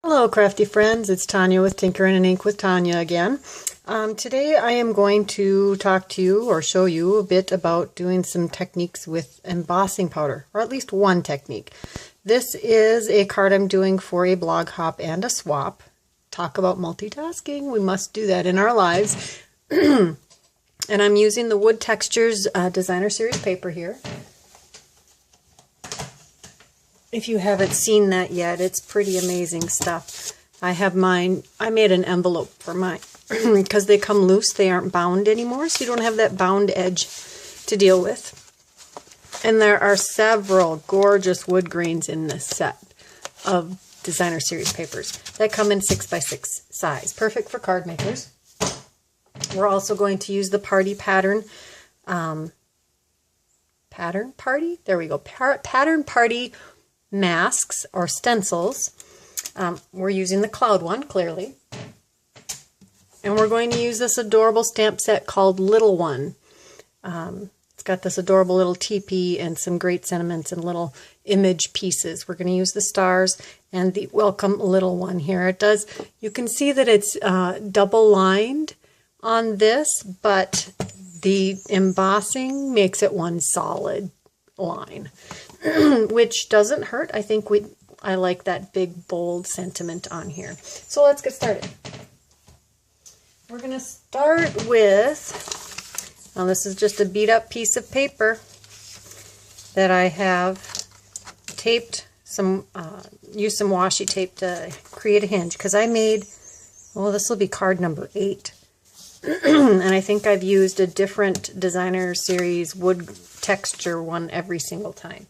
Hello crafty friends, it's Tanya with Tinkering and Ink with Tanya again. Today I am going to talk to you or show you a bit about doing some techniques with embossing powder, or at least one technique. This is a card I'm doing for a blog hop and a swap. Talk about multitasking, we must do that in our lives. And I'm using the Wood Textures Designer Series paper here. If you haven't seen that yet, it's pretty amazing stuff. I have mine, I made an envelope for mine because they come loose, they aren't bound anymore, so you don't have that bound edge to deal with. And there are several gorgeous wood grains in this set of Designer Series papers that come in 6x6 size, perfect for card makers. We're also going to use the Pattern Party masks or stencils. We're using the cloud one, clearly. And we're going to use this adorable stamp set called Little One. It's got this adorable little teepee and some great sentiments and little image pieces. We're going to use the stars and the Welcome Little One here. It does, you can see that it's double lined on this, but the embossing makes it one solid line. Which doesn't hurt. I think I like that big bold sentiment on here. So let's get started. We're going to start with, now this is just a beat up piece of paper that I have taped used some washi tape to create a hinge, because I made, well, this will be card number 8. And I think I've used a different Designer Series wood texture one every single time.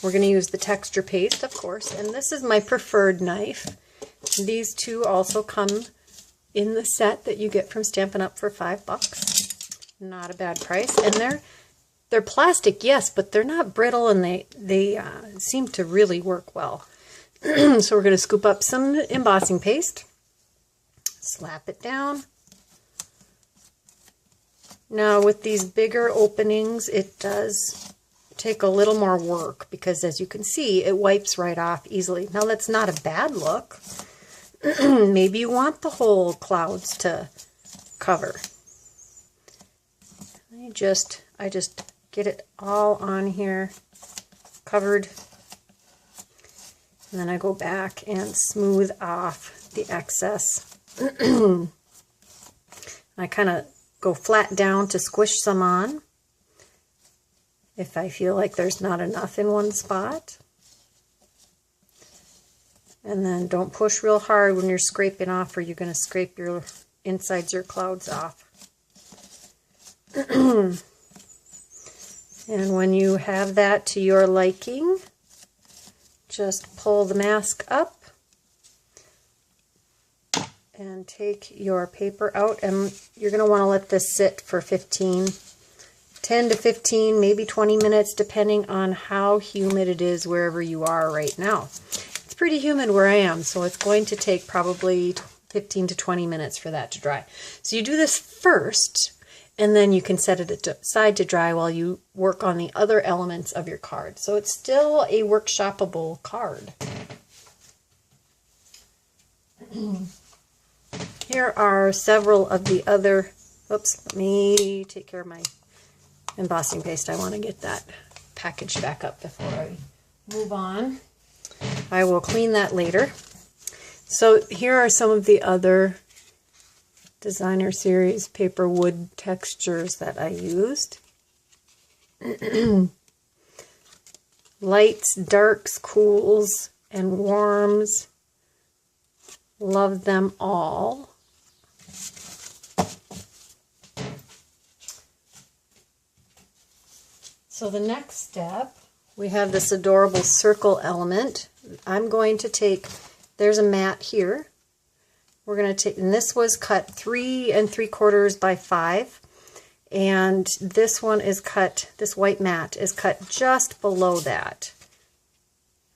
We're going to use the texture paste, of course, and this is my preferred knife. These two also come in the set that you get from Stampin' Up for $5. Not a bad price, and they're plastic, yes, but they're not brittle, and they seem to really work well. So we're going to scoop up some embossing paste, slap it down. Now with these bigger openings, it does take a little more work because, as you can see, it wipes right off easily. Now that's not a bad look. Maybe you want the whole clouds to cover. I just get it all on here covered, and then I go back and smooth off the excess. I kind of go flat down to squish some on if I feel like there's not enough in one spot. And then don't push real hard when you're scraping off, or you're going to scrape your insides your clouds off. And when you have that to your liking, just pull the mask up and take your paper out, and you're going to want to let this sit for 10 to 15, maybe 20 minutes, depending on how humid it is wherever you are right now. It's pretty humid where I am, so it's going to take probably 15 to 20 minutes for that to dry. So you do this first, and then you can set it aside to dry while you work on the other elements of your card. So it's still a workshopable card. Here are several of the other, oops, let me take care of my embossing paste. I want to get that packaged back up before I move on. I will clean that later. So here are some of the other Designer Series paper wood textures that I used. Lights, darks, cools, and warms. Love them all. So the next step, we have this adorable circle element. I'm going to take, there's a mat here. We're going to take, and this was cut 3 3/4 by 5. And this one is cut, this white mat is cut just below that.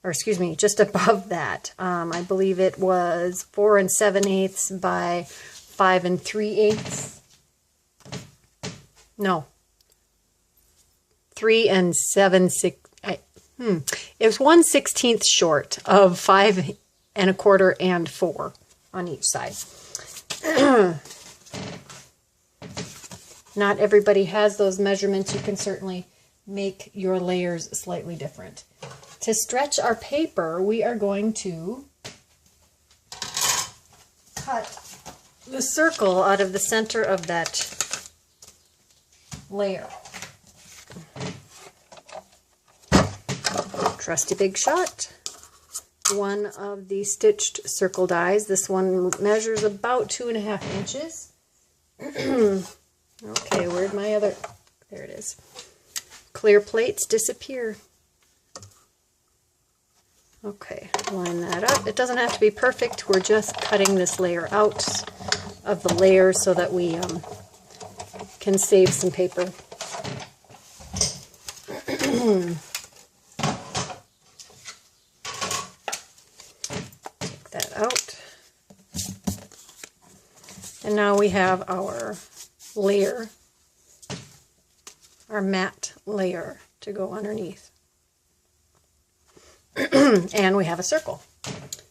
Or excuse me, just above that. I believe it was 4 7/8 by 5 3/8. No. 3 7/6. It was 1/16 short of 5 1/4 and 4 on each side. Not everybody has those measurements. You can certainly make your layers slightly different. To stretch our paper, we are going to cut the circle out of the center of that layer. Trusty Big Shot. One of the stitched circle dies. This one measures about 2.5 inches. Okay, where'd my other... There it is. Clear plates disappear. Okay, line that up. It doesn't have to be perfect. We're just cutting this layer out of the layer so that we can save some paper. Take that out. And now we have our layer, our matte layer to go underneath. And we have a circle.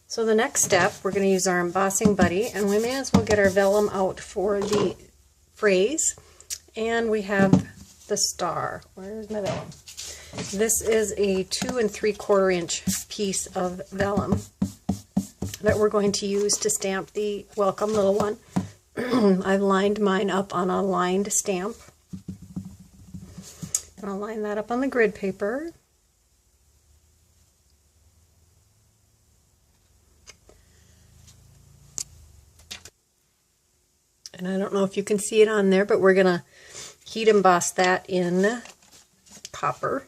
So the next step, we're going to use our embossing buddy, and we may as well get our vellum out for the phrase. And we have the star. Where's my vellum? This is a 2 3/4 inch piece of vellum that we're going to use to stamp the welcome little one. I've lined mine up on a lined stamp. And I'll line that up on the grid paper. And I don't know if you can see it on there, but we're going to heat emboss that in copper.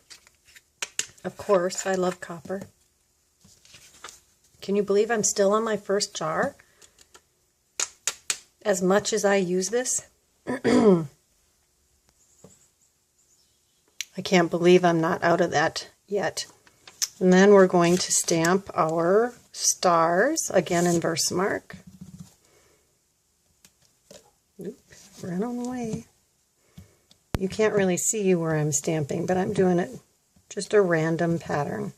Of course, I love copper. Can you believe I'm still on my first jar? As much as I use this. I can't believe I'm not out of that yet. And then we're going to stamp our stars, again in Versamark. Oop, ran on away. You can't really see where I'm stamping, but I'm doing it just a random pattern.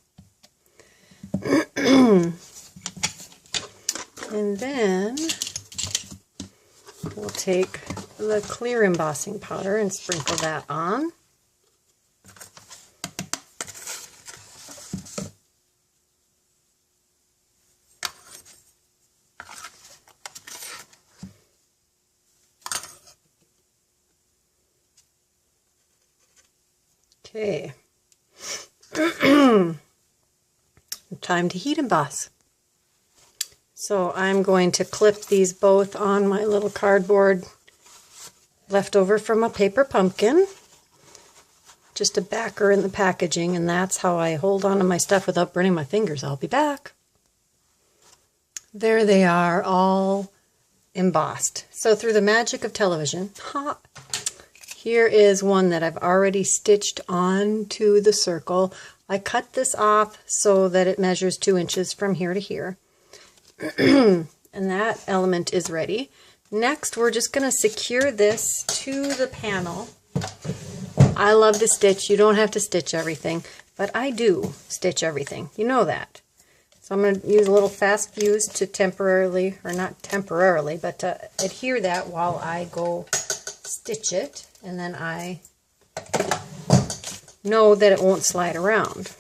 And then we'll take the clear embossing powder and sprinkle that on. Okay. Time to heat emboss. So I'm going to clip these both on my little cardboard left over from a paper pumpkin. Just a backer in the packaging, and that's how I hold on to my stuff without burning my fingers. I'll be back. There they are, all embossed. So through the magic of television, here is one that I've already stitched onto the circle. I cut this off so that it measures 2 inches from here to here. And that element is ready. Next, we're just going to secure this to the panel. I love to stitch. You don't have to stitch everything, but I do stitch everything. You know that. So I'm going to use a little fast fuse to temporarily, or not temporarily, but to adhere that while I go stitch it. And then I know that it won't slide around.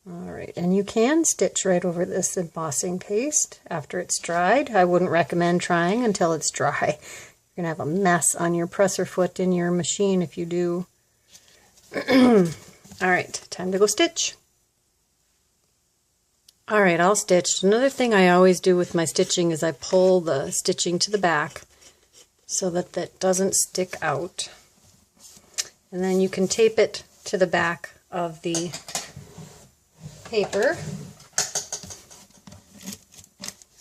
Alright, and you can stitch right over this embossing paste after it's dried. I wouldn't recommend trying until it's dry. You're going to have a mess on your presser foot in your machine if you do. Alright, time to go stitch. Alright, all stitched. Another thing I always do with my stitching is I pull the stitching to the back so that that doesn't stick out. And then you can tape it to the back of the paper.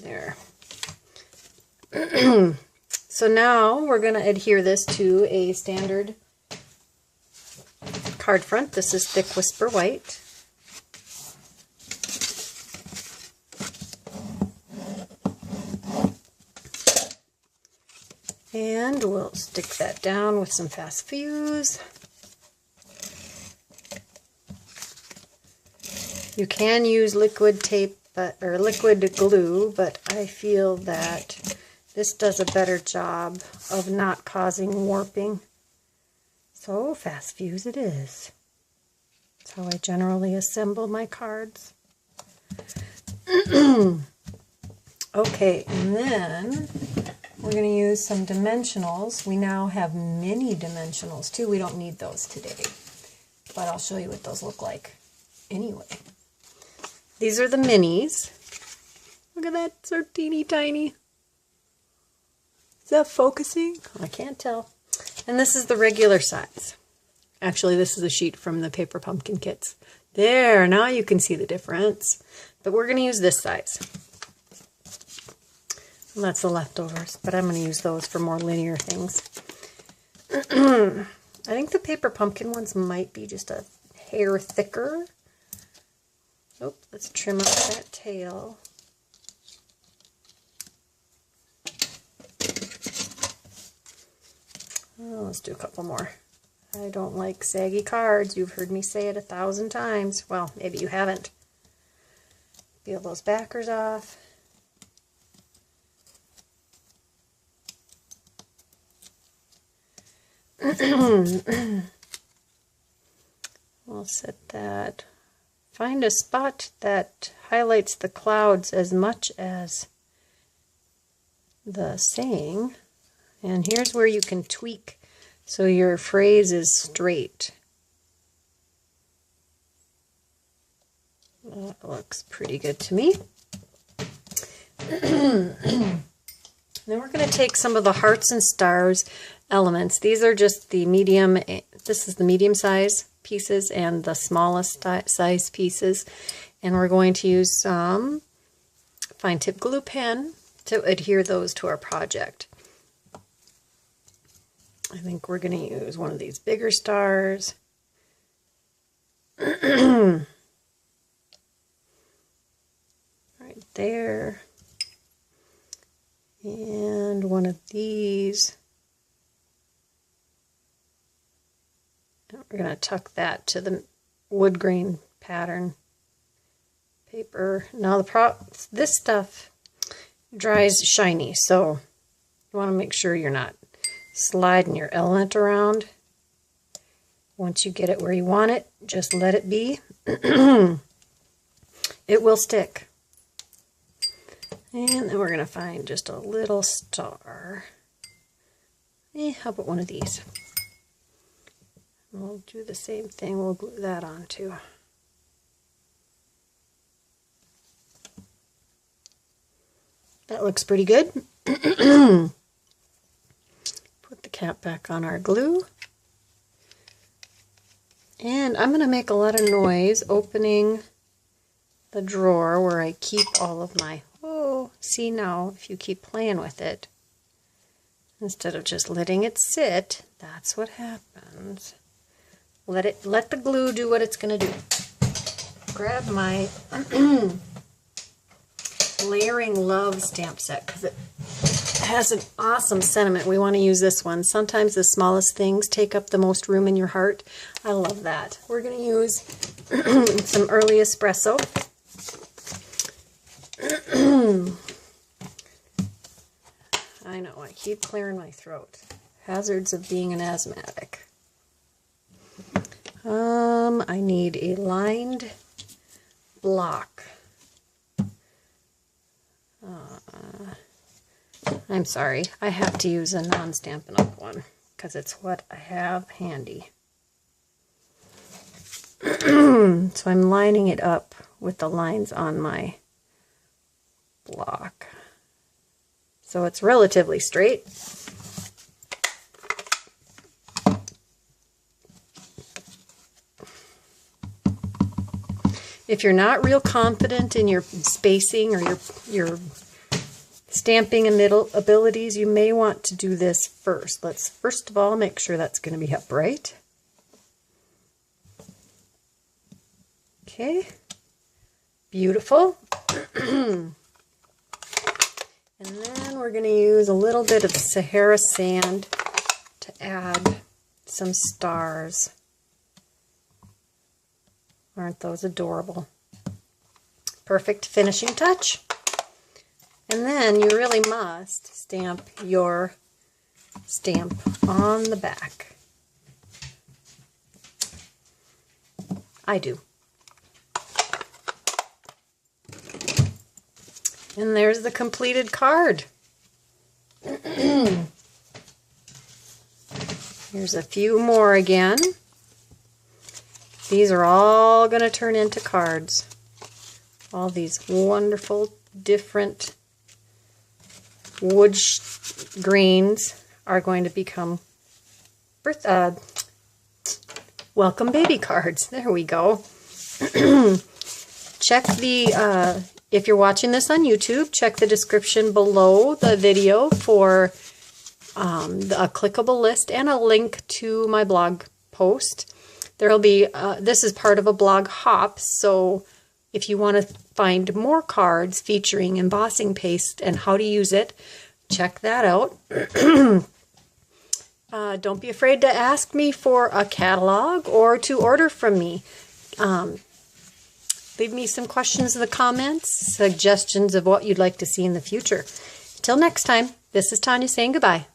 There. So now we're going to adhere this to a standard card front. This is Thick Whisper White. And we'll stick that down with some fast fuse. You can use liquid tape or liquid glue, but I feel that this does a better job of not causing warping. So fast fuse it is. That's how I generally assemble my cards. Okay, and then we're going to use some dimensionals. We now have mini dimensionals too. We don't need those today, but I'll show you what those look like anyway. These are the minis. Look at that, they're teeny tiny. Is that focusing? I can't tell. And this is the regular size. Actually, this is a sheet from the paper pumpkin kits. There, now you can see the difference. But we're going to use this size. And that's the leftovers, but I'm going to use those for more linear things. I think the paper pumpkin ones might be just a hair thicker. Oh, let's trim up that tail. Oh, let's do a couple more. I don't like saggy cards. You've heard me say it 1,000 times. Well, maybe you haven't. Peel those backers off. We'll set that. Find a spot that highlights the clouds as much as the saying. And here's where you can tweak so your phrase is straight. That looks pretty good to me. Then we're going to take some of the hearts and stars elements. These are just the medium, this is the medium size pieces and the smallest size pieces. And we're going to use some fine tip glue pen to adhere those to our project. I think we're going to use one of these bigger stars. Right there. And one of these. And we're going to tuck that to the wood grain pattern paper. Now this stuff dries shiny, so you want to make sure you're not sliding your element around. Once you get it where you want it, just let it be. It will stick. And then we're going to find just a little star. How about one of these? We'll do the same thing. We'll glue that on too. That looks pretty good. Put the cap back on our glue. And I'm going to make a lot of noise opening the drawer where I keep all of my... Oh, see now, if you keep playing with it, instead of just letting it sit, that's what happens. Let the glue do what it's going to do. Grab my Layering Love stamp set because it has an awesome sentiment. We want to use this one. Sometimes the smallest things take up the most room in your heart. I love that. We're going to use some early espresso. I know, I keep clearing my throat. Hazards of being an asthmatic. I need a lined block. I'm sorry, I have to use a non-Stampin' Up one because it's what I have handy. So I'm lining it up with the lines on my block. So it's relatively straight. If you're not real confident in your spacing or your stamping and middle abilities, you may want to do this first. Let's first of all make sure that's going to be upright. Okay, beautiful. And then we're going to use a little bit of Sahara sand to add some stars. Aren't those adorable? Perfect finishing touch. And then you really must stamp your stamp on the back. I do. And there's the completed card. Here's a few more again. These are all going to turn into cards. All these wonderful different wood greens are going to become welcome baby cards. There we go. Check the, if you're watching this on YouTube, check the description below the video for a clickable list and a link to my blog post. There'll be, this is part of a blog hop, so if you want to find more cards featuring embossing paste and how to use it, check that out. Don't be afraid to ask me for a catalog or to order from me. Leave me some questions in the comments, suggestions of what you'd like to see in the future. Till next time, this is Tanya saying goodbye.